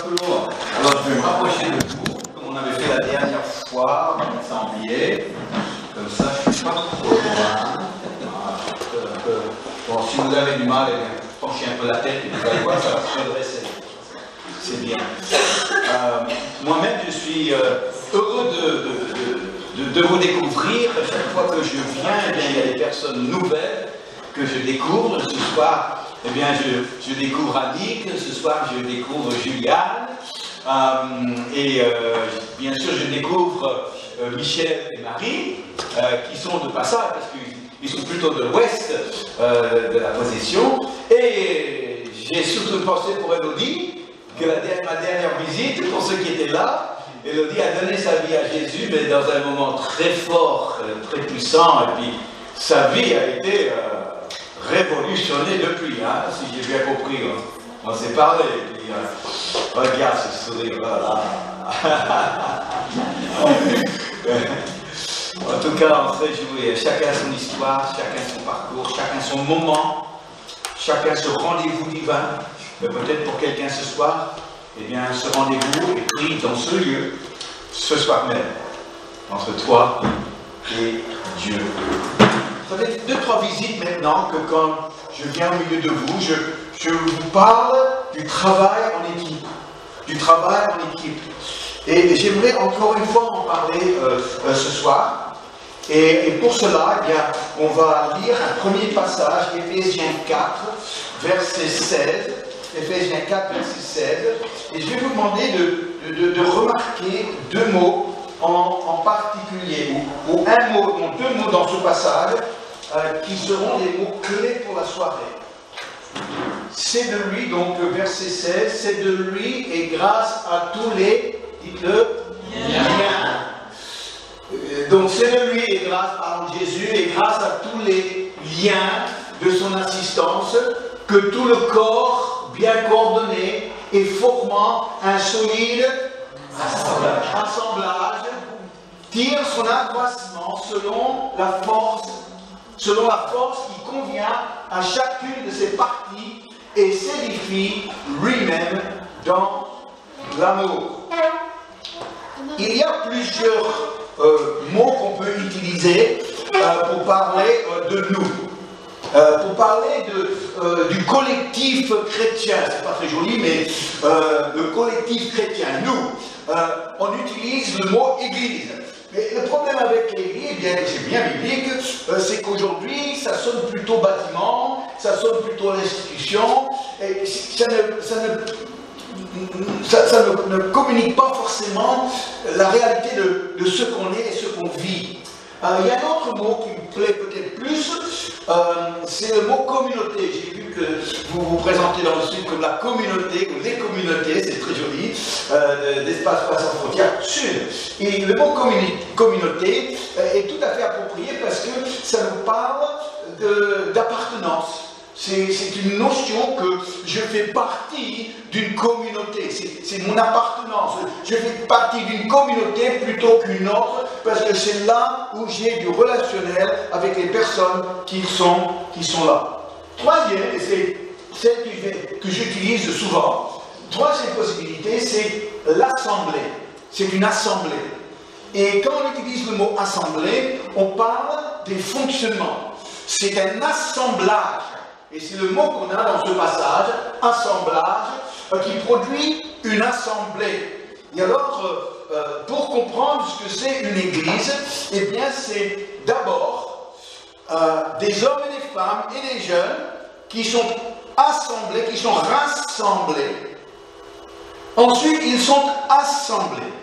Alors, je vais me rapprocher de vous, comme on avait fait la dernière fois, sans oublier. Comme ça, je ne suis pas trop loin. Bon, si vous avez du mal, penchez un peu la tête et vous allez voir, ça va se redresser. C'est bien. Moi-même, je suis heureux de vous découvrir. Chaque fois que je viens, eh bien, il y a des personnes nouvelles que je découvre. Ce soir, eh bien, je découvre Annick. Ce soir, je découvre Juliane. Bien sûr, je découvre Michel et Marie, qui sont de passage, parce qu'ils sont plutôt de l'ouest de la possession. Et j'ai surtout pensé pour Elodie, que ma dernière visite, pour ceux qui étaient là, Elodie a donné sa vie à Jésus, mais dans un moment très fort, très puissant, et puis sa vie a été révolutionnée depuis, hein, si j'ai bien compris. On s'est parlé, et puis regarde ce sourire, voilà. En tout cas, on se réjouit. Chacun son histoire, chacun son parcours, chacun son moment, chacun ce rendez-vous divin. Peut-être pour quelqu'un ce soir, eh bien, ce rendez-vous est pris dans ce lieu, ce soir même, entre toi et Dieu. Ça fait 2-3 visites maintenant que quand je viens au milieu de vous, je vous parle du travail en équipe. Du travail en équipe. Et j'aimerais encore une fois en parler ce soir. Et pour cela, eh bien, on va lire un premier passage, Éphésiens 4, verset 16. Éphésiens 4, verset 16. Et je vais vous demander de remarquer 2 mots en particulier, ou un mot, non, 2 mots dans ce passage, qui seront des mots clés pour la soirée. C'est de lui, donc verset 16, c'est de lui et grâce à tous les, dites-le, liens. Donc c'est de lui et grâce à Jésus et grâce à tous les liens de son assistance que tout le corps bien coordonné et formant un solide assemblage tire son accroissement selon la force qui convient à chacune de ses parties et s'édifie lui-même dans l'amour. Il y a plusieurs mots qu'on peut utiliser pour parler de nous. Pour parler du collectif chrétien, c'est pas très joli, mais le collectif chrétien, nous, on utilise le mot église. Mais le problème avec l'église, eh bien, c'est bien biblique, c'est qu'aujourd'hui, ça sonne plutôt bâtiment, ça sonne plutôt l'institution, et ça ne communique pas forcément la réalité de ce qu'on est et ce qu'on vit. Il y a un autre mot qui me plaît peut-être plus, c'est le mot communauté. J'ai vu que vous vous présentez dans le sud comme la communauté, ou les communautés, c'est très joli, d'Espace Passant Frontières Sud. Et le mot communauté est tout à fait approprié parce que ça nous parle d'appartenance. C'est une notion que je fais partie d'une communauté, c'est mon appartenance. Je fais partie d'une communauté plutôt qu'une autre parce que c'est là où j'ai du relationnel avec les personnes qui sont là. Troisième, et c'est celle que j'utilise souvent, troisième possibilité, c'est l'assemblée. C'est une assemblée. Et quand on utilise le mot assemblée, on parle des fonctionnements. C'est un assemblage. Et c'est le mot qu'on a dans ce passage, assemblage, qui produit une assemblée. Et alors, pour comprendre ce que c'est une église, eh bien c'est d'abord des hommes et des femmes et des jeunes qui sont assemblés, qui sont rassemblés. Ensuite, ils sont assemblés.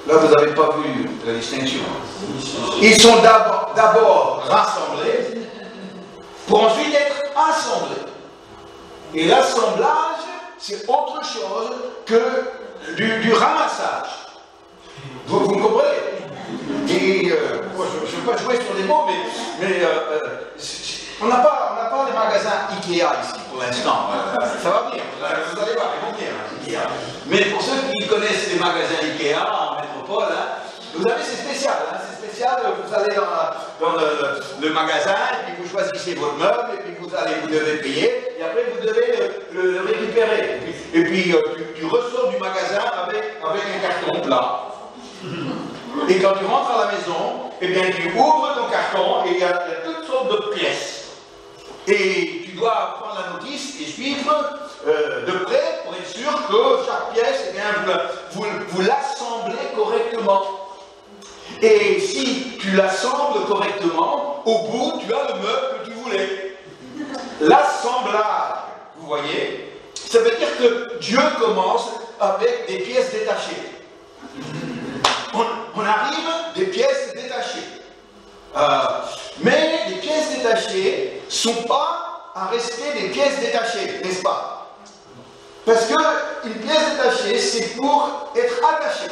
Là, vous n'avez pas vu la distinction. Ils sont d'abord rassemblés, pour ensuite être assemblés. Et l'assemblage, c'est autre chose que du ramassage. Vous comprenez? Et je ne veux pas jouer sur les mots, mais on n'a pas les magasins Ikea ici pour l'instant. Ça va venir, vous allez voir, ils vont venir, Ikea. Mais pour ceux qui connaissent les magasins Ikea en métropole, hein, vous savez, c'est spécial, vous allez dans le magasin, et puis vous choisissez votre meuble, et puis vous vous devez payer, et après vous devez le récupérer. Et puis tu ressors du magasin avec un carton plat. Et quand tu rentres à la maison, eh bien tu ouvres ton carton et il y a toutes sortes de pièces. Et tu dois prendre la notice et suivre de près pour être sûr que chaque pièce, eh bien, vous l'assemblez correctement. Et si tu l'assembles correctement, au bout, tu as le meuble que tu voulais. L'assemblage, vous voyez, ça veut dire que Dieu commence avec des pièces détachées. On arrive des pièces détachées. Mais les pièces détachées ne sont pas à rester des pièces détachées, n'est-ce pas? Parce qu'une pièce détachée, c'est pour être attachée.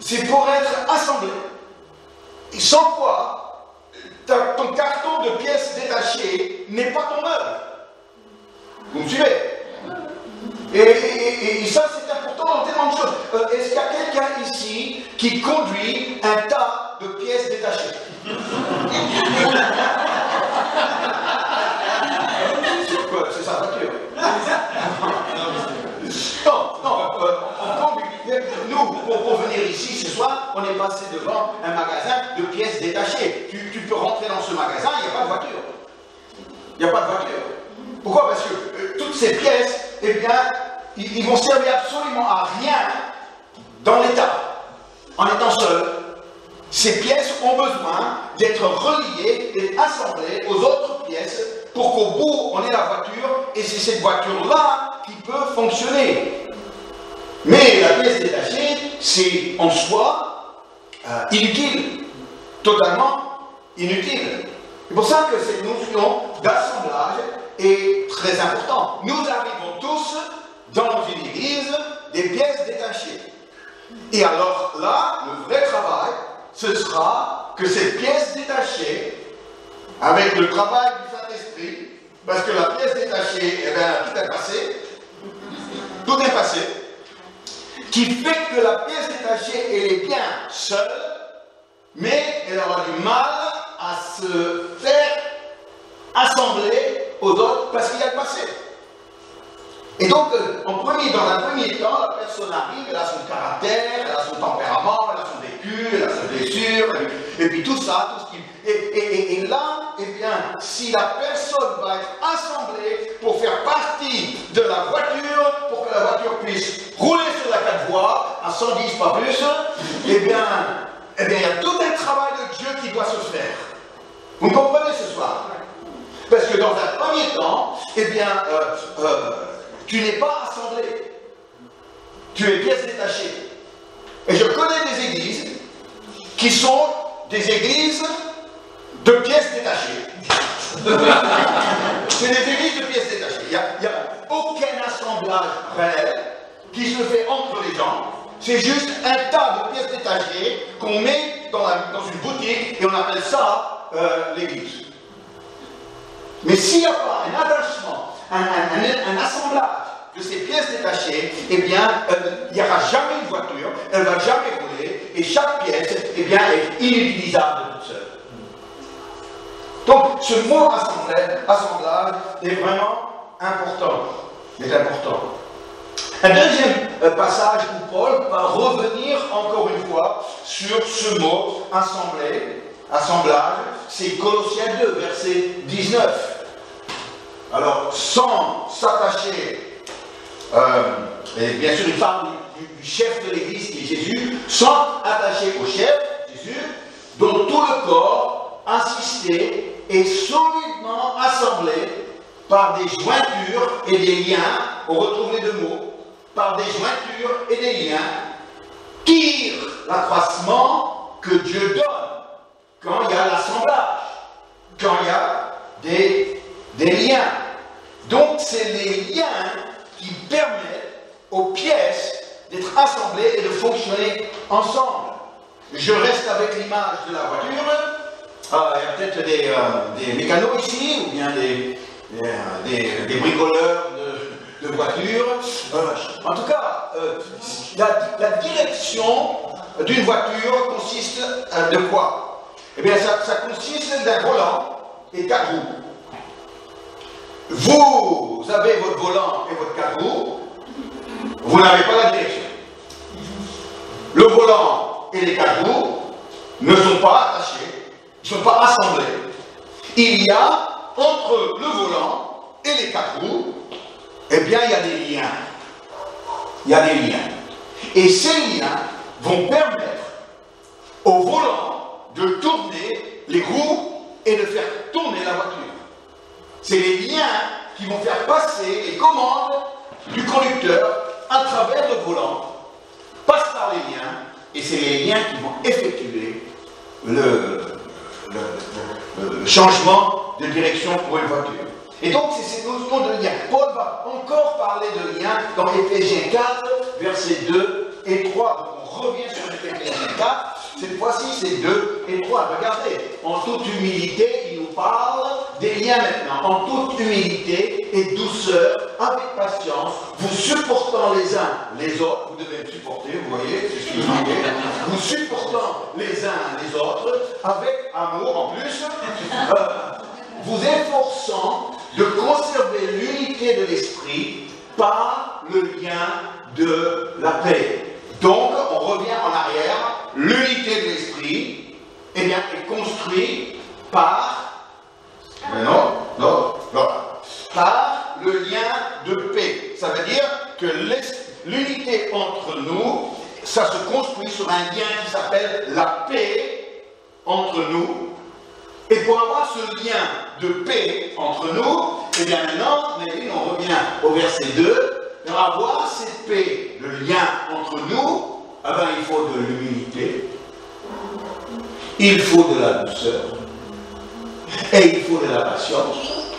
C'est pour être assemblé. Et sans quoi, ton carton de pièces détachées n'est pas ton meuble. Vous me suivez? Et ça, c'est important dans tellement de choses. Est-ce qu'il y a quelqu'un ici qui conduit un tas de pièces détachées? C'est quoi? C'est sa voiture. Non, on conduit. Nous, pour venir ici ce soir, on est passé devant un magasin de pièces détachées. Tu peux rentrer dans ce magasin, il n'y a pas de voiture. Il n'y a pas de voiture. Pourquoi? Parce que toutes ces pièces, eh bien, ils vont servir absolument à rien dans l'état, en étant seuls. Ces pièces ont besoin d'être reliées, d'être assemblées aux autres pièces pour qu'au bout, on ait la voiture, et c'est cette voiture-là qui peut fonctionner. Mais la pièce détachée, c'est en soi inutile, totalement inutile. C'est pour ça que cette notion d'assemblage est très importante. Nous arrivons tous dans une église des pièces détachées. Et alors là, le vrai travail, ce sera que ces pièces détachées, avec le travail du Saint-Esprit, parce que la pièce détachée, eh bien, tout est passé, qui fait que la pièce détachée, elle est bien seule, mais elle aura du mal à se faire assembler aux autres parce qu'il y a le passé. Et donc, dans un premier temps, la personne arrive, elle a son caractère, elle a son tempérament, elle a son vécu, elle a sa blessure, et puis tout ça, tout ce qui... Et là, eh bien, si la personne va être assemblée pour faire partie de la voiture, pour que la voiture puisse rouler sur la 4 voies, à 110 pas plus, eh bien, il y a tout un travail de Dieu qui doit se faire. Vous comprenez ce soir? Parce que dans un premier temps, eh bien, tu n'es pas assemblé. Tu es pièce détachée. Et je connais des églises qui sont des églises de pièces détachées. C'est des églises de pièces détachées. Il n'y a aucun assemblage réel qui se fait entre les gens. C'est juste un tas de pièces détachées qu'on met dans une boutique et on appelle ça l'église. Mais s'il n'y a pas un attachement, un assemblage de ces pièces détachées, eh bien, il n'y aura jamais une voiture, elle ne va jamais rouler, et chaque pièce, eh bien, est inutilisable toute seule. Donc, ce mot assemblage est vraiment important. Un deuxième passage où Paul va revenir encore une fois sur ce mot assemblage, c'est Colossiens 2, verset 19. Alors, sans s'attacher, et bien sûr il parle du chef de l'Église qui est Jésus, sans attacher au chef, Jésus, dont tout le corps, assisté et solidement assemblé par des jointures et des liens, on retrouve les deux mots, par des jointures et des liens, tire l'accroissement que Dieu donne quand il y a l'assemblage, quand il y a des liens. Donc c'est les liens qui permettent aux pièces d'être assemblées et de fonctionner ensemble. Je reste avec l'image de la voiture. Il y a peut-être des mécanos ici, ou bien des bricoleurs de voitures. En tout cas, la direction d'une voiture consiste de quoi? Eh bien, ça consiste d'un volant et 4 roues. vous avez votre volant et votre quatre roues, vous n'avez pas la direction. Le volant et les quatre roues ne sont pas attachés, ne sont pas assemblés. Il y a entre le volant et les quatre roues, eh bien, il y a des liens. Il y a des liens. Et ces liens vont permettre au volant de tourner les roues et de faire tourner la voiture. C'est les liens qui vont faire passer les commandes du conducteur à travers le volant, passent par les liens, et c'est les liens qui vont effectuer le changement de direction pour une voiture. Et donc, c'est cette notion de lien. Paul va encore parler de lien dans Éphésiens 4, versets 2 et 3. Donc, on revient sur Éphésiens 4. Cette fois-ci, c'est 2 et 3. Regardez, en toute humilité, il nous parle des liens maintenant. En toute humilité et douceur, avec patience, vous supportant les uns les autres. Vous devez me supporter, vous voyez, c'est ce qu'il dit. Vous supportant les uns les autres, avec amour en plus, vous efforçant de conserver l'unité de l'esprit par le lien de la paix. Donc, on revient en arrière. L'unité de l'esprit, eh bien, est construite par, par le lien de paix. Ça veut dire que l'unité entre nous, ça se construit sur un lien qui s'appelle la paix entre nous. Et pour avoir ce lien de paix entre nous, eh bien maintenant, on revient au verset 2, pour avoir cette paix, le lien entre nous, eh bien, il faut de l'humilité, il faut de la douceur, et il faut de la patience,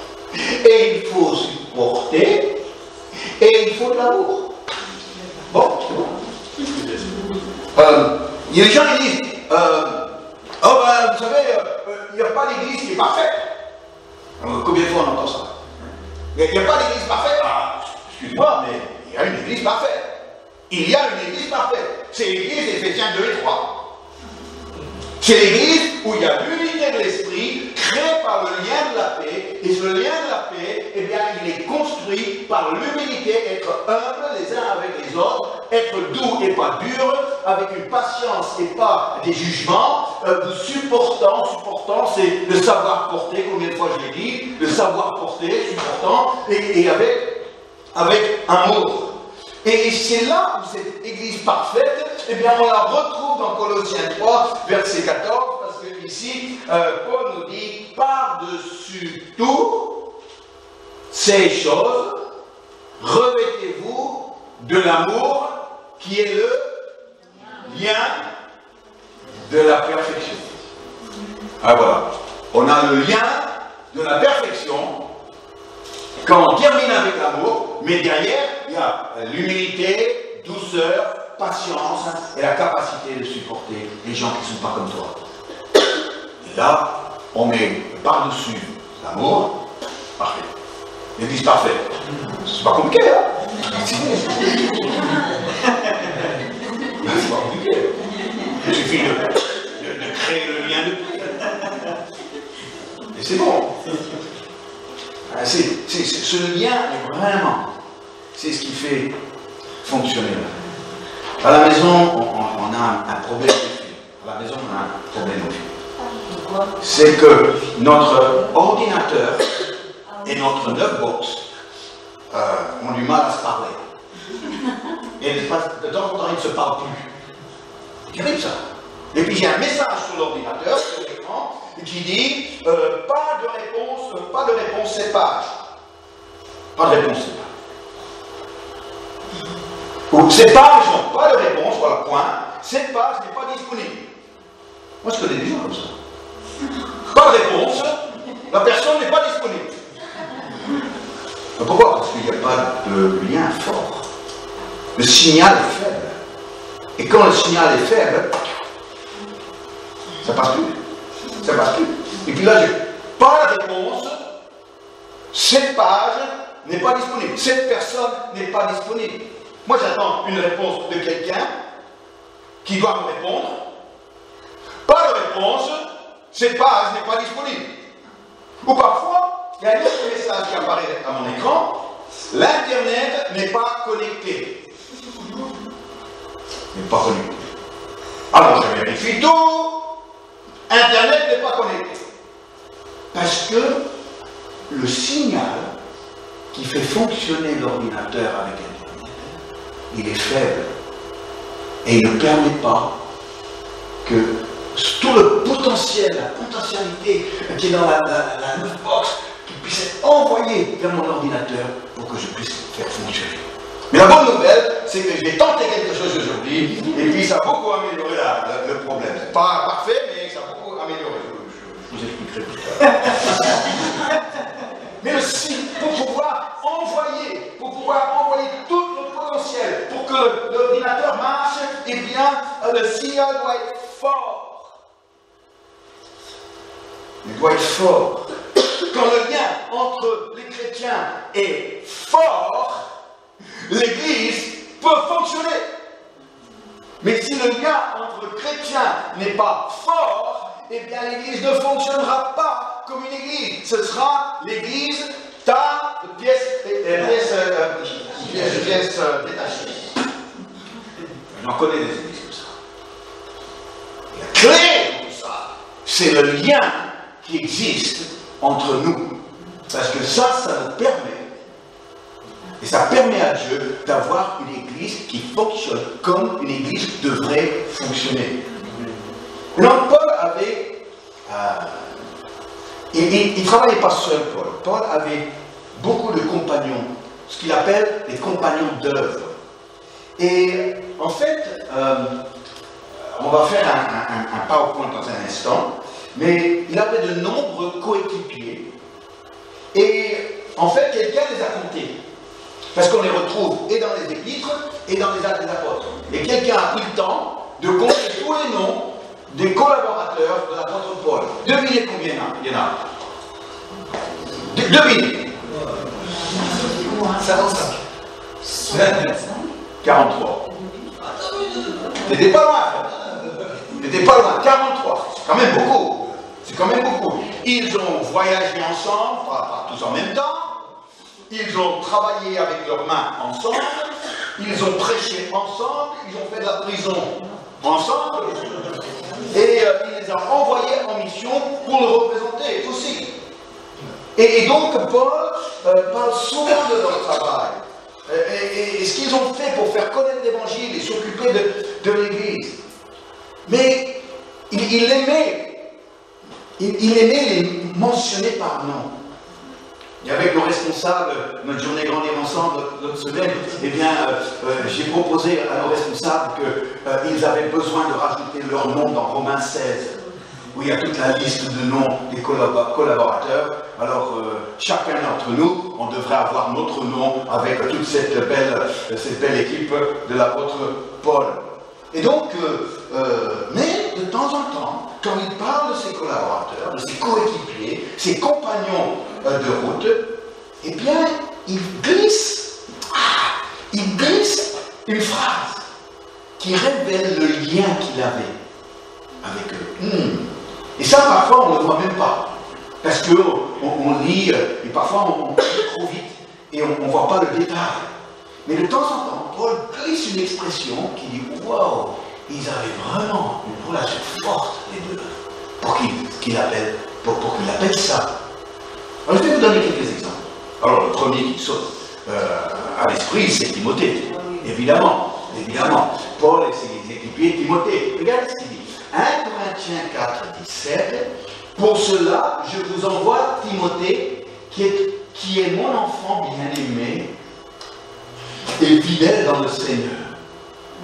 et il faut supporter, et il faut de l'amour. Bon, c'est bon. Il y a des gens qui disent, oh ben, vous savez, il n'y a pas d'église qui est parfaite. Combien de fois on entend ça? Il n'y a pas d'église parfaite. Ah, excuse-moi, mais il y a une église parfaite. Il y a une église parfaite. C'est l'église d'Éphésiens 2 et 3. C'est l'église où il y a l'unité de l'esprit créée par le lien de la paix. Et ce lien de la paix, eh bien, il est construit par l'humilité, être humble les uns avec les autres, être doux et pas dur, avec une patience et pas des jugements, supportant, c'est le savoir porter, combien de fois je l'ai dit, le savoir porter, supportant, et avec amour. Et c'est là où cette église parfaite, eh bien, on la retrouve dans Colossiens 3, verset 14, parce que ici, Paul nous dit, par-dessus tout ces choses, revêtez-vous de l'amour qui est le lien de la perfection. Ah voilà, on a le lien de la perfection quand on termine avec l'amour, mais derrière, il y a l'humilité, douceur, patience et la capacité de supporter les gens qui ne sont pas comme toi. Et là, on met par-dessus l'amour, parfait. L'église parfaite. C'est pas compliqué, hein? C'est pas compliqué. Il suffit de créer le lien de paix. Et c'est bon. Ce lien est vraiment, c'est ce qui fait fonctionner. À la maison, on a un problème de fil. À la maison, on a un problème de fil. C'est que notre ordinateur et notre 9-box ont du mal à se parler. Et de temps en temps, ils ne se parlent plus. C'est terrible ça. Et puis j'ai un message sur l'ordinateur, sur l'écran, qui dit pas de réponse 7 pages. Pas de réponse 7 pages. Ou 7 pages, non, pas de réponse, voilà, point. 7 pages n'est pas disponible. Moi je connais des gens comme ça. Pas de réponse, la personne n'est pas disponible. Mais pourquoi? Parce qu'il n'y a pas de lien fort. Le signal est faible. Et quand le signal est faible, ça passe plus. Ça passe plus. Et puis là, pas de réponse, cette page n'est pas disponible. Cette personne n'est pas disponible. Moi, j'attends une réponse de quelqu'un qui doit me répondre. Pas de réponse, cette page n'est pas disponible. Ou parfois, il y a un autre message qui apparaît à mon écran. L'Internet n'est pas connecté. N'est pas connecté. Alors je vérifie tout. Internet n'est pas connecté. Parce que le signal qui fait fonctionner l'ordinateur avec Internet, il est faible. Et il ne permet pas que tout le potentiel, la potentialité qui est dans la box, qui puisse être envoyé vers mon ordinateur pour que je puisse faire fonctionner. Mais la bonne nouvelle, c'est que j'ai tenté quelque chose aujourd'hui, et puis ça a beaucoup amélioré le problème. C'est pas parfait, mais ça a beaucoup amélioré. Je vous expliquerai plus tard. Mais aussi, pour pouvoir envoyer tout le potentiel, pour que l'ordinateur marche, eh bien, le signal doit être fort. Il doit être fort. Quand le lien entre les chrétiens est fort, l'Église peut fonctionner. Mais si le lien entre chrétiens n'est pas fort, eh bien l'Église ne fonctionnera pas comme une Église. Ce sera l'Église pièce détachée. J'en connais des églises comme ça. La clé de tout ça, c'est le lien qui existe entre nous. Parce que ça nous permet, et ça permet à Dieu d'avoir une église qui fonctionne comme une église devrait fonctionner. Donc Paul avait, il ne travaillait pas seul, Paul. Paul avait beaucoup de compagnons, ce qu'il appelle les compagnons d'œuvre. Et en fait, on va faire un PowerPoint dans un instant, mais il avait de nombreux coéquipiers. Et en fait, quelqu'un les a comptés. Parce qu'on les retrouve et dans les épîtres et dans les actes des apôtres. Et quelqu'un a pris le temps de compter tous les noms des collaborateurs de l'apôtre Paul. Devinez combien il y en a. Devinez. 55. 43. T'étais pas loin. T'étais pas loin. 43. C'est quand même beaucoup. C'est quand même beaucoup. Ils ont voyagé ensemble, pas tous en même temps. Ils ont travaillé avec leurs mains ensemble. Ils ont prêché ensemble. Ils ont fait de la prison ensemble. Et il les a envoyés en mission pour le représenter aussi. Et donc Paul parle souvent de leur travail. Et ce qu'ils ont fait pour faire connaître l'évangile et s'occuper de l'Église. Mais il aimait les mentionner par nom. Et avec le responsable, notre journée grandir ensemble l'autre semaine, eh bien, j'ai proposé à nos responsables qu'ils avaient besoin de rajouter leur nom dans Romains 16, où il y a toute la liste de noms des collaborateurs. Alors, chacun d'entre nous, on devrait avoir notre nom avec toute cette belle équipe de l'apôtre Paul. Et donc, mais de temps en temps, quand il parle de ses collaborateurs, de ses coéquipiers, ses compagnons de route, eh bien, il glisse une phrase qui révèle le lien qu'il avait avec eux. Et ça, parfois, on ne le voit même pas. Parce qu'on lit, et parfois, on lit trop vite, et on ne voit pas le détail. Mais de temps en temps, Paul glisse une expression qui dit « Wow, ils avaient vraiment une relation forte, les deux, pour qu'il appelle ça. » Alors, je vais vous donner quelques exemples. Alors, le premier qui saute à l'esprit, c'est Timothée. Évidemment. Paul et ses équipiers, Timothée. Regardez ce qu'il dit. 1 Corinthiens 4, 17. Pour cela, je vous envoie Timothée, qui est mon enfant bien-aimé et fidèle dans le Seigneur.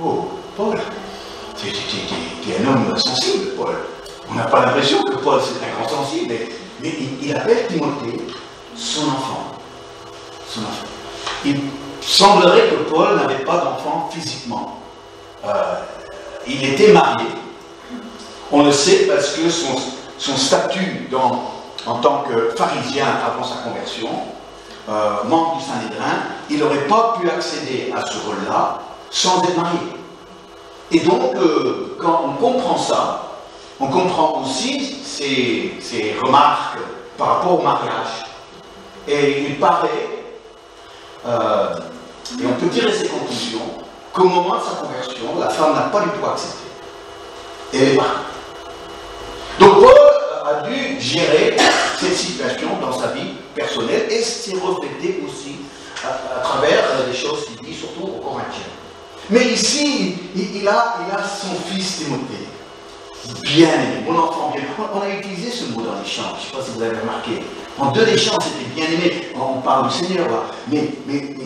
Oh, Paul, tu es un homme sensible, Paul. On n'a pas l'impression que Paul c'est un grand sensible, mais il appelle Timothée son enfant. Il semblerait que Paul n'avait pas d'enfant physiquement. Il était marié. On le sait parce que son statut en tant que pharisien avant sa conversion, membre du Sanhédrin, il n'aurait pas pu accéder à ce rôle-là sans être marié. Et donc, quand on comprend ça, on comprend aussi ces remarques par rapport au mariage. Et il paraît, et on peut tirer ses conclusions, qu'au moment de sa conversion, la femme n'a pas du tout accepté. Et elle est partie. Donc Paul a dû gérer cette situation dans sa vie personnelle et c'est reflété aussi à travers les choses qu'il dit, surtout aux Corinthiens. Mais ici, il a son fils Timothée, bien-aimé, mon enfant bien-aimé. On a utilisé ce mot dans les chants, je ne sais pas si vous avez remarqué. En deux des chants, c'était bien-aimé. On parle du Seigneur, mais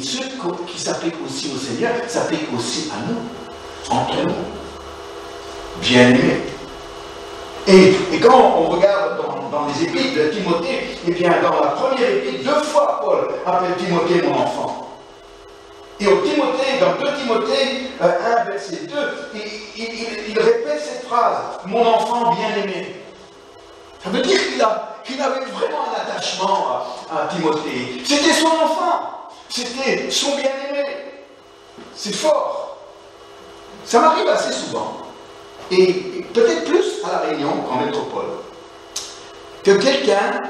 ceux qui s'appliquent aussi au Seigneur s'appliquent aussi à nous, entre nous. Bien-aimé. Et quand on regarde dans les épîtres de Timothée, eh bien dans la première épître, 2 fois Paul appelle Timothée mon enfant. Et au Timothée, dans 2 Timothée 1, verset 2, il répète cette phrase, mon enfant bien-aimé. Ça veut dire qu'il avait vraiment un attachement à Timothée. C'était son enfant, c'était son bien-aimé. C'est fort. Ça m'arrive assez souvent. Et peut-être plus à La Réunion qu'en métropole, que quelqu'un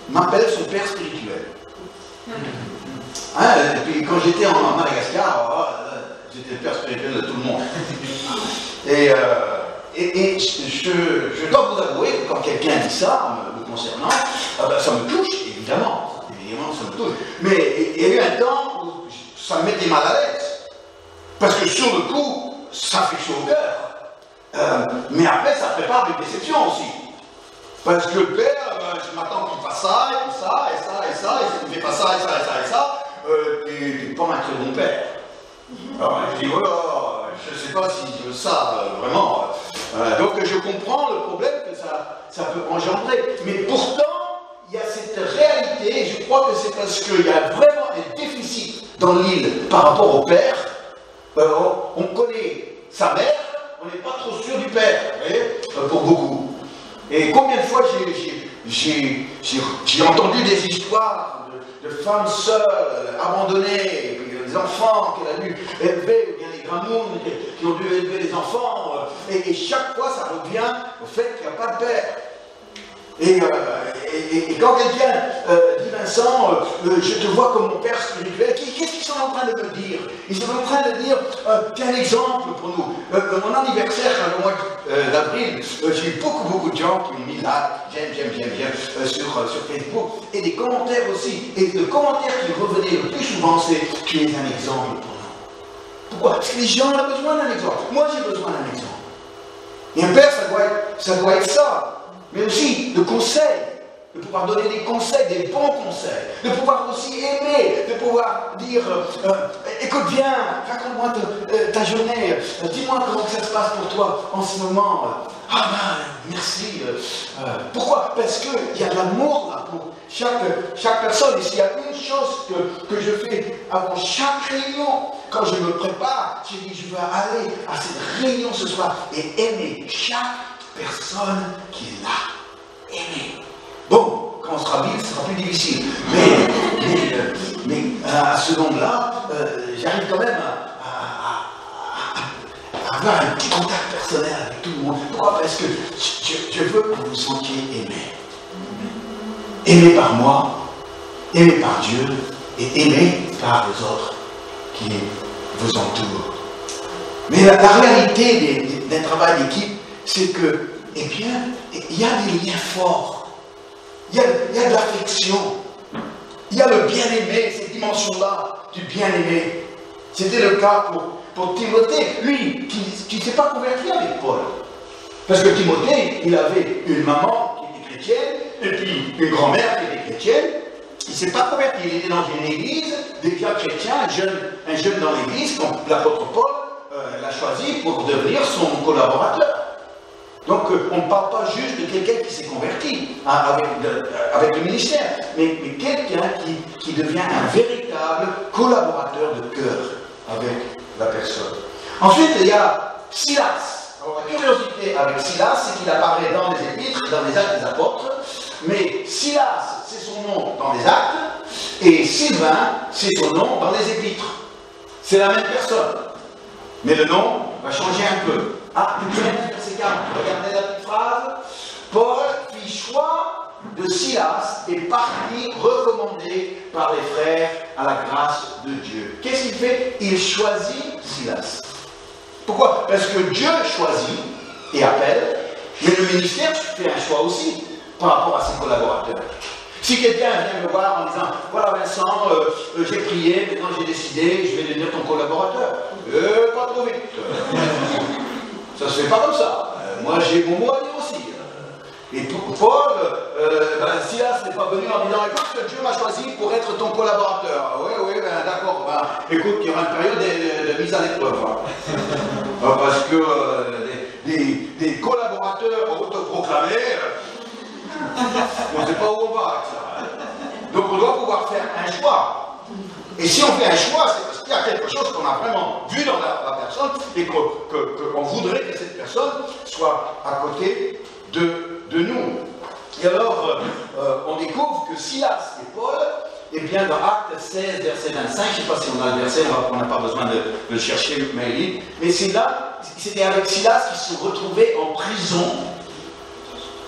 m'appelle son père spirituel. Hein, et puis quand j'étais en Madagascar, j'étais le père spirituel de tout le monde. Et je dois vous avouer que quand quelqu'un dit ça, me concernant, ça me touche, évidemment. Évidemment, ça me touche. Mais il y a eu un temps où ça me mettait mal à l'aise. Parce que sur le coup, ça fait chaud au cœur. Mais après, ça prépare des déceptions aussi. Parce que le père, je m'attends qu'il fasse ça, et ça, et ça, et ça, et si tu ne fais pas ça, et ça, et ça, et ça, tu n'es pas un très bon père. Alors je dis, oh là, je ne sais pas si je veux ça, vraiment. Donc je comprends le problème que ça peut engendrer. Mais pourtant, il y a cette réalité, et je crois que c'est parce qu'il y a vraiment un déficit dans l'île par rapport au père. On connaît sa mère, on n'est pas trop sûr du père, vous voyez, pour beaucoup. Et combien de fois j'ai entendu des histoires de femmes seules, abandonnées, et puis des enfants qu'elle a dû élever, ou bien les grands-mounes qui ont dû élever les enfants, et chaque fois ça revient au fait qu'il n'y a pas de père. Et quand quelqu'un dit Vincent, je te vois comme mon père spirituel, qu'est-ce qu'ils sont en train de me dire? Ils sont en train de dire, t'es un exemple pour nous. Mon anniversaire, le mois d'avril, j'ai eu beaucoup de gens qui m'ont mis là, j'aime, sur Facebook, et des commentaires aussi. Et le commentaire qui revenait le plus souvent, c'est tu es un exemple pour nous. Pourquoi? Parce que les gens ont besoin d'un exemple. Moi, j'ai besoin d'un exemple. Et un père, ça doit être ça. Mais aussi de conseils, de pouvoir donner des conseils, des bons conseils, de pouvoir aussi aimer, de pouvoir dire écoute bien, raconte-moi ta journée, dis-moi comment ça se passe pour toi en ce moment. Ah ben, merci. Pourquoi? Parce qu'il y a de l'amour là pour chaque personne. Et s'il y a une chose que je fais avant chaque réunion, quand je me prépare, je dis je vais aller à cette réunion ce soir et aimer chaque personne qui est là. Aimer. Bon, quand on sera vite, ce sera plus difficile. Mais à ce moment-là, j'arrive quand même à avoir un petit contact personnel avec tout le monde. Pourquoi? Parce que je veux que vous vous sentiez aimé. Aimé par moi, aimé par Dieu et aimé par les autres qui vous entourent. Mais la réalité d'un travail d'équipe, c'est que, eh bien, il y a des liens forts. Il y a de l'affection. Il y a le bien-aimé, cette dimension-là du bien-aimé. C'était le cas pour Timothée, lui, qui ne s'est pas converti avec Paul. Parce que Timothée, il avait une maman qui était chrétienne, et puis une grand-mère qui était chrétienne. Il ne s'est pas converti, il était dans une église, déjà chrétien, un jeune dans l'église, donc l'apôtre Paul l'a choisi pour devenir son collaborateur. Donc on ne parle pas juste de quelqu'un qui s'est converti avec le ministère, mais quelqu'un qui devient un véritable collaborateur de cœur avec la personne. Ensuite, il y a Silas. Alors la curiosité avec Silas, c'est qu'il apparaît dans les épîtres, dans les actes des apôtres, mais Silas, c'est son nom dans les actes, et Sylvain, c'est son nom dans les épîtres. C'est la même personne, mais le nom va changer un peu. Ah, vous pouvez verset 4, regardez la petite phrase. Paul fit choix de Silas est parti recommandé par les frères à la grâce de Dieu. Qu'est-ce qu'il fait? Il choisit Silas. Pourquoi? Parce que Dieu choisit et appelle, mais le ministère fait un choix aussi par rapport à ses collaborateurs. Si quelqu'un vient me voir en disant « Voilà Vincent, j'ai prié, maintenant j'ai décidé, je vais devenir ton collaborateur. » Pas trop vite. Ça se fait pas comme ça. Moi j'ai mon mot à dire aussi. Et pour Paul, Silas n'est pas venu en disant « Écoute, Dieu m'a choisi pour être ton collaborateur. » Oui, d'accord. Écoute, il y aura une période de mise à l'épreuve. Parce que des collaborateurs autoproclamés, on ne sait pas où on va avec ça. Donc on doit pouvoir faire un choix. Et si on fait un choix, c'est parce qu'il y a quelque chose qu'on a vraiment vu dans la personne et qu'on voudrait que cette personne soit à côté de nous. Et alors, on découvre que Silas et Paul, eh bien, dans Actes 16, verset 25, je ne sais pas si on a le verset, on n'a pas besoin de le chercher, mais c'est là, c'était avec Silas qu'ils se retrouvaient en prison.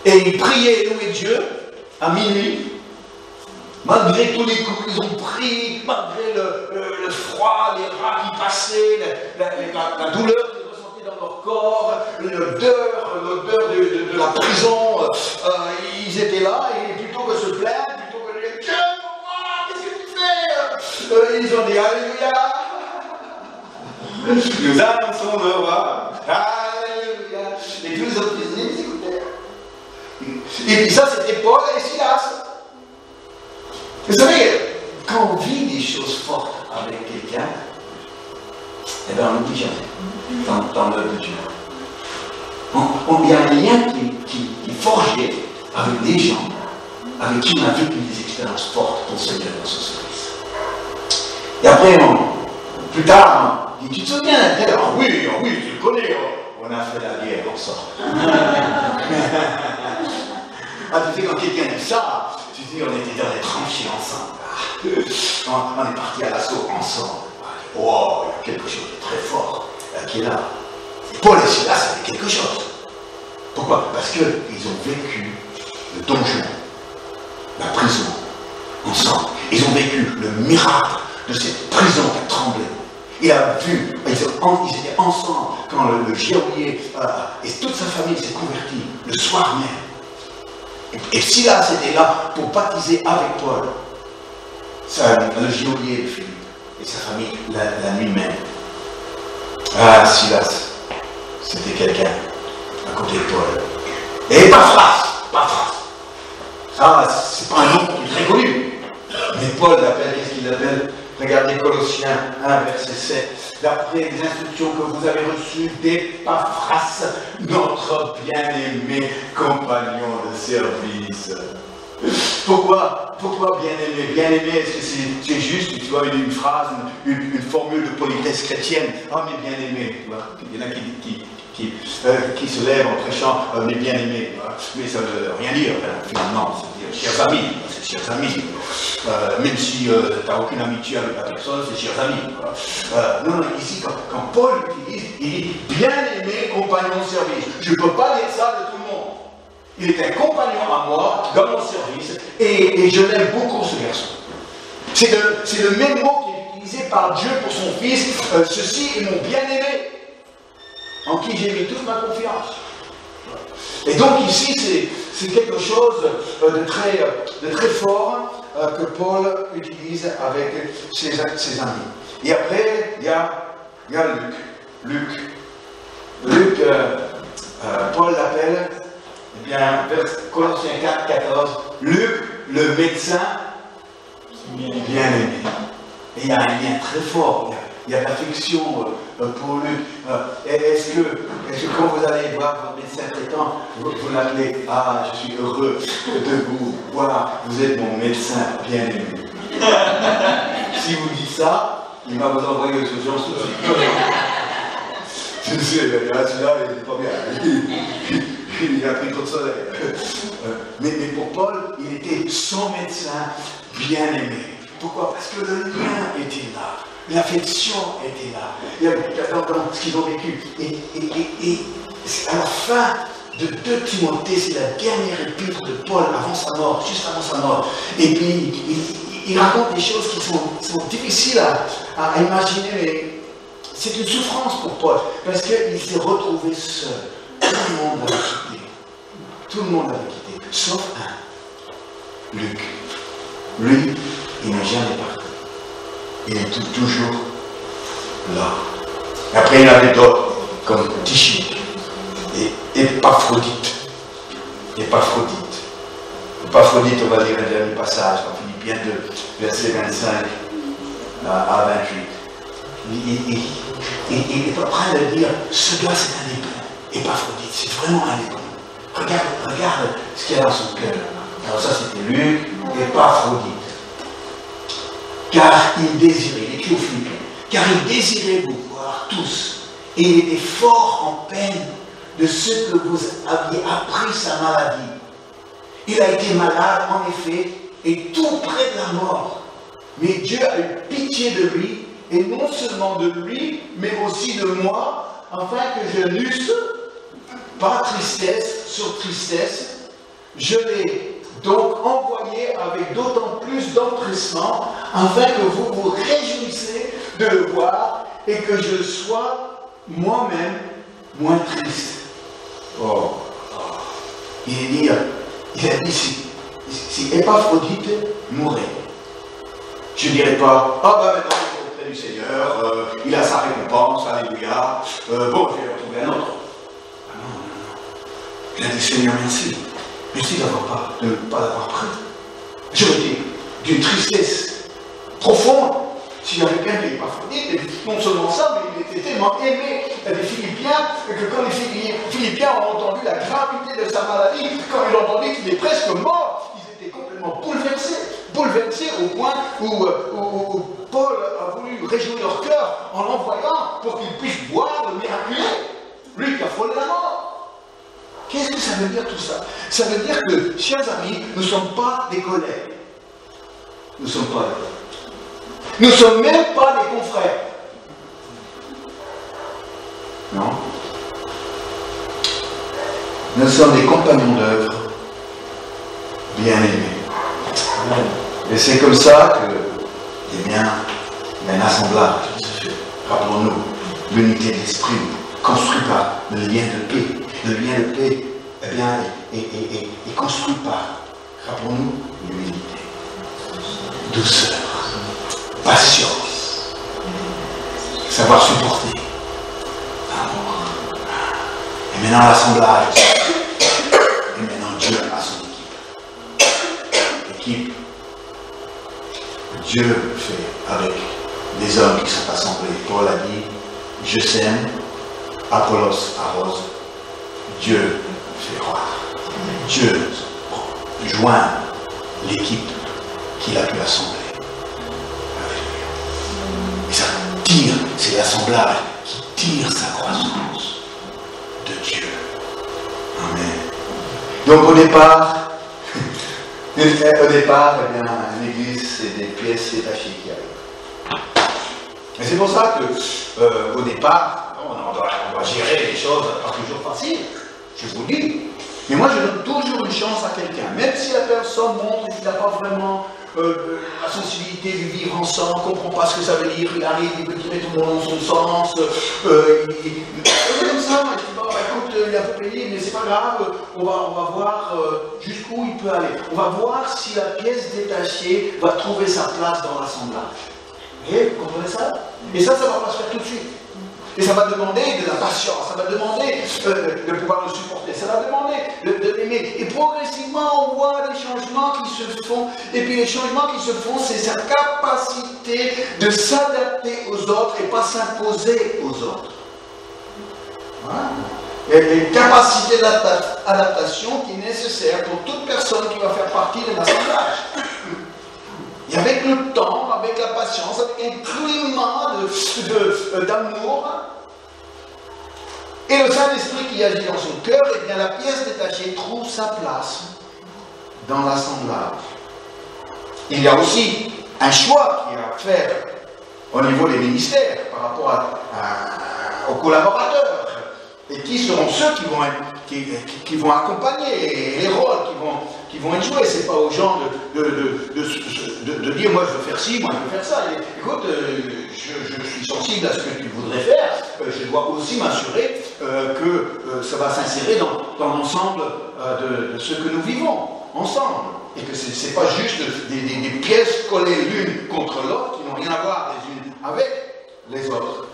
Et ils priaient et louaient Dieu à minuit. Malgré tous les coups qu'ils ont pris, malgré le froid, les rats qui passaient, la douleur qu'ils ressentaient dans leur corps, l'odeur de la prison, ils étaient là et plutôt que se plaindre, plutôt que de dire Dieu, pourquoi, qu'est-ce que tu fais, ils ont dit Alléluia. Nous annonçons le roi. Alléluia. Et tous les autres prisonniers, ils écoutaient. Et puis ça, c'était Paul et Silas. Vous savez, quand on vit des choses fortes avec quelqu'un, eh bien on n'oublie jamais dans l'œuvre de Dieu. Il y a un lien qui est forgé avec des gens avec qui on a vécu des expériences fortes pour se dire dans ce service. Et après, plus tard, on dit, tu te souviens d'un tel? Ah oui, je le connais, on a fait la guerre ensemble. Ah, tu sais, quand quelqu'un dit ça, tu dis, on était dans les tranchées ensemble. On est parti à l'assaut ensemble. Oh, il y a quelque chose de très fort qui est là. Paul et Silas avaient quelque chose. Pourquoi? Parce qu'ils ont vécu le donjon, la prison, ensemble. Ils ont vécu le miracle de cette prison qui a tremblé. Il a vu, ils étaient ensemble quand le geôlier et toute sa famille s'est convertie le soir même. Et Silas était là pour baptiser avec Paul le geôlier de Philippe et sa famille la nuit même. Ah, Silas, c'était quelqu'un à côté de Paul. Et Epaphras. Ça, c'est pas un nom qui est très connu. Mais Paul l'appelle, qu'est-ce qu'il l'appelle? Regardez Colossiens 1, verset 7. D'après les instructions que vous avez reçues d'Epaphras, notre bien-aimé compagnon de service. Pourquoi bien-aimé? Bien-aimé, est-ce que c'est juste, tu vois, une phrase, une formule de politesse chrétienne? Ah, mais bien-aimé, tu vois. Il y en a qui se lèvent en prêchant mes bien-aimés, mais ça ne veut rien dire, finalement, c'est dire chers amis, c'est chers amis. Même si tu n'as aucune amitié avec la personne, c'est chers amis. Non, ici, quand Paul utilise, il dit bien-aimé compagnon de service. Je ne peux pas dire ça de tout le monde. Il est un compagnon à moi dans mon service et je l'aime beaucoup ce garçon. C'est le même mot qui est utilisé par Dieu pour son fils. Ceci est mon bien-aimé, en qui j'ai mis toute ma confiance. Et donc ici, c'est quelque chose de très fort que Paul utilise avec ses amis. Et après, il y a Luc, Paul l'appelle, eh bien, Colossiens 4, 14, Luc, le médecin bien-aimé. Et il y a un lien très fort. Il y a l'affection pour Luc. Est-ce que quand vous allez voir votre médecin traitant, vous l'appelez « Ah, je suis heureux de vous voir, vous êtes mon médecin bien-aimé. » Si vous dites ça, il va vous envoyer aux urgences tout de suite. Je sais, celui-là, il n'est pas bien. Il a pris trop de soleil. Mais pour Paul, il était son médecin bien-aimé. Pourquoi? Parce que le lien était là. L'affection était là. Dans ce qu'ils ont vécu. Et à la fin de 2 Timothée, c'est la dernière épître de Paul avant sa mort, juste avant sa mort. Et puis, il raconte des choses qui sont difficiles à imaginer, mais c'est une souffrance pour Paul, parce qu'il s'est retrouvé seul. Tout le monde l'avait quitté. Tout le monde l'avait quitté, sauf un, Luc. Lui, il n'est jamais parti. Il est toujours là. Et après, il y en avait d'autres, comme Tychik et Épaphrodite. Épaphrodite, on va lire un dernier passage dans Philippiens 2, verset 25 à 28. Il est en train de dire, ce gars c'est un époux. Épaphrodite, c'est vraiment un époux. Regarde ce qu'il y a dans son cœur. Alors ça c'était Luc, Épaphrodite. Car il désirait, il écrit aux Philippiens, car il désirait vous voir tous. Et il était fort en peine de ce que vous aviez appris sa maladie. Il a été malade, en effet, et tout près de la mort. Mais Dieu a eu pitié de lui, et non seulement de lui, mais aussi de moi, afin que je n'eusse pas tristesse sur tristesse. Je l'ai donc envoyé avec d'autant plus d'empressement, afin que vous vous réjouissez de le voir, et que je sois moi-même moins triste. Oh. Il a dit, si Épaphrodite mourait, je ne dirais pas, ah ben maintenant il est auprès du Seigneur, il a sa récompense, alléluia, bon, je vais retrouver un autre. Ah non. Il a dit, Seigneur, merci de ne pas l'avoir pris. J'aurais été d'une tristesse profonde s'il y avait quelqu'un qui Épaphrodite, et non seulement ça, mais il était tellement aimé des Philippiens que quand les Philippiens ont entendu la gravité de sa maladie, quand ils ont entendu qu'il est presque mort, ils étaient complètement bouleversés au point où Paul a voulu réjouir leur cœur en l'envoyant pour qu'ils puissent voir le miraculeux, lui qui a frôlé la mort. Qu'est-ce que ça veut dire tout ça? Ça veut dire que, chers amis, nous ne sommes pas des collègues. Nous ne sommes pas des collègues. Nous ne sommes même pas des confrères. Non. Nous sommes des compagnons d'œuvre bien-aimés. Et c'est comme ça que, eh bien, il y a un assemblage qui se fait. Rappelons-nous, l'unité d'esprit construit par le lien de paix. Le lien de paix, eh bien, est construit par, rappelons-nous, l'humilité, douceur, patience, savoir supporter, amour. Et maintenant l'assemblage. Et maintenant Dieu a son équipe. L'équipe, Dieu fait avec les hommes qui sont assemblés. Paul a dit, je sème, Apollos arrose, Dieu fait croire. Dieu joint l'équipe qu'il a pu assembler. Et ça tire, c'est l'assemblage qui tire sa croissance de Dieu. Amen. Donc au départ, eh bien, l'église, c'est des pièces détachées qui arrivent. Et c'est pour ça que, au départ, on doit gérer les choses pas toujours faciles, je vous le dis. Mais moi, je donne toujours une chance à quelqu'un, même si la personne montre qu'il n'a pas vraiment la sensibilité du vivre ensemble, ne comprend pas ce que ça veut dire, il arrive, il veut tirer tout le monde dans son sens, il est comme ça, il dit, bon, écoute, il a peu payé, mais c'est pas grave, on va voir jusqu'où il peut aller. On va voir si la pièce détachée va trouver sa place dans l'assemblage. Vous voyez, vous comprenez ça? Et ça ne va pas se faire tout de suite. Et ça va demander de la patience, ça va demander de pouvoir le supporter, ça va demander de l'aimer. Et progressivement, on voit les changements qui se font. Et puis les changements qui se font, c'est sa capacité de s'adapter aux autres et pas s'imposer aux autres. Voilà. Il y a une capacité d'adaptation qui est nécessaire pour toute personne qui va faire partie de l'assemblage. Et avec le temps, avec la patience, avec un climat d'amour, et le Saint-Esprit qui agit dans son cœur, et bien la pièce détachée trouve sa place dans l'assemblage. Il y a aussi un choix qui est à faire au niveau des ministères par rapport aux collaborateurs. Et qui seront ceux qui vont être qui vont accompagner, et les rôles qui vont être joués. C'est pas aux gens de dire moi je veux faire ci, moi je veux faire ça. Et, écoute, je suis sensible à ce que tu voudrais faire, je dois aussi m'assurer que ça va s'insérer dans l'ensemble de ce que nous vivons ensemble. Et que ce n'est pas juste des pièces collées l'une contre l'autre qui n'ont rien à voir les unes avec les autres.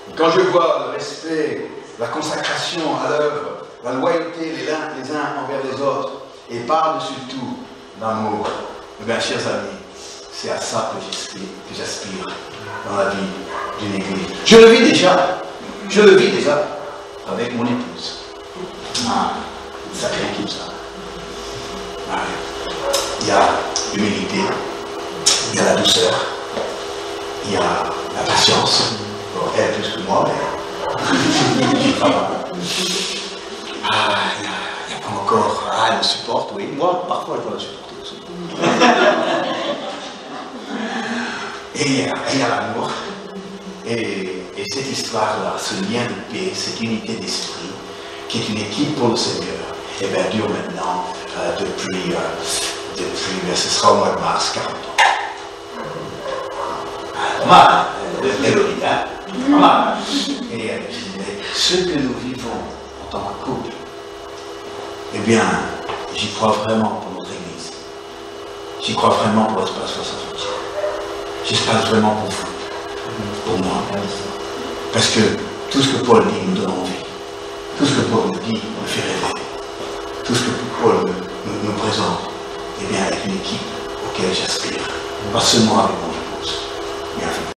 Et quand je vois le respect, la consacration à l'œuvre, la loyauté les uns envers les autres, et par-dessus tout, l'amour, eh bien, chers amis, c'est à ça que j'aspire dans la vie d'une église. Je le vis déjà avec mon épouse. Ah, ça craint comme ça. Ah, il y a l'humilité, il y a la douceur, il y a la patience. Bon, elle plus que moi, mais il y a pas encore. Ah, elle me supporte, oui. Moi, parfois, elle doit la supporter aussi. Et il y a l'amour. Et cette histoire-là, ce lien de paix, cette unité d'esprit, qui est une équipe pour le Seigneur, et bien dure maintenant depuis ce sera au mois de mars, 40 ans. Pas mal, Mélodie, hein? Pas mal. Et ce que nous vivons en tant que couple, eh bien, j'y crois vraiment pour notre Église. J'y crois vraiment pour l'espace 68. J'espère vraiment pour vous, pour moi. Parce que tout ce que Paul dit nous donne envie. Tout ce que Paul nous dit me fait rêver. Tout ce que Paul nous présente, eh bien, avec une équipe auquel j'aspire. Pas seulement avec mon